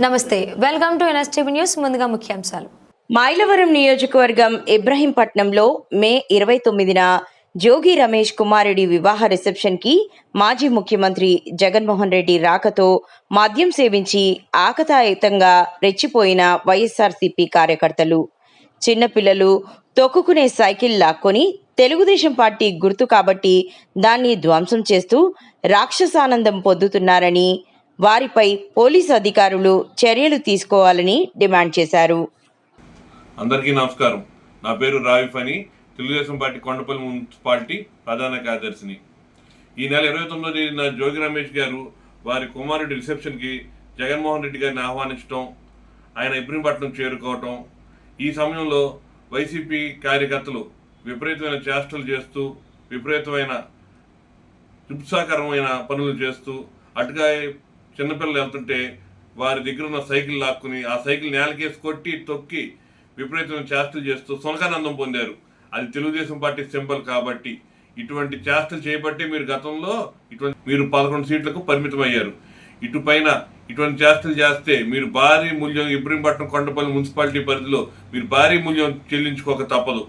నమస్తే, welcome to NSTV news. ముందుగా ముఖ్యాంశాలు. మైలవరం నియోజకవర్గం ఇబ్రహీంపట్నంలో మే 29న జోగి రమేష్ కుమారుడి వివాహ రిసెప్షన్కి మాజీ ముఖ్యమంత్రి జగన్మోహన్ రెడ్డి రాకతో మద్యం సేవించి ఆకతాయితంగా రెచ్చిపోయిన వైఎస్ఆర్సీపీ కార్యకర్తలు, చిన్నపిల్లలు తొక్కుకునే సైకిల్ లాక్కొని తెలుగుదేశం పార్టీ గుర్తు కాబట్టి దాన్ని ధ్వంసం చేస్తూ రాక్షసానందం పొందుతున్నారని, వారిపై పోలీసు అధికారులు చర్యలు తీసుకోవాలని డిమాండ్ చేశారు. అందరికీ నమస్కారం. నా పేరు రావిఫ్ అని, తెలుగుదేశం పార్టీ కొండపల్లి మున్సిపాలిటీ ప్రధాన కార్యదర్శిని. ఈ నెల 29వ తేదీన జోగి రమేష్ గారు వారి కుమారుడి రిసెప్షన్కి జగన్మోహన్ రెడ్డి గారిని ఆహ్వానించడం, ఆయన ఇబ్రహీంపట్నం చేరుకోవటం, ఈ సమయంలో వైసీపీ కార్యకర్తలు విపరీతమైన చేష్టలు చేస్తూ, విపరీతమైన హింసాకరమైన పనులు చేస్తూ, అటుగా చిన్నపిల్లలు వెళ్తుంటే వారి దగ్గర ఉన్న సైకిల్ లాక్కుని ఆ సైకిల్ నేలకేసి కొట్టి తొక్కి విపరీతమైన చేష్టలు చేస్తూ సునకానందం పొందారు. అది తెలుగుదేశం పార్టీ సింబల్ కాబట్టి ఇటువంటి చేష్టలు చేయబట్టి మీరు గతంలో మీరు 11 సీట్లకు పరిమితం అయ్యారు. ఇటుపైన ఇటువంటి చేష్టలు చేస్తే మీరు భారీ మూల్యం ఇబ్రహీంపట్నం కొండపల్లి మున్సిపాలిటీ పరిధిలో మీరు భారీ మూల్యం చెల్లించుకోక తప్పదు.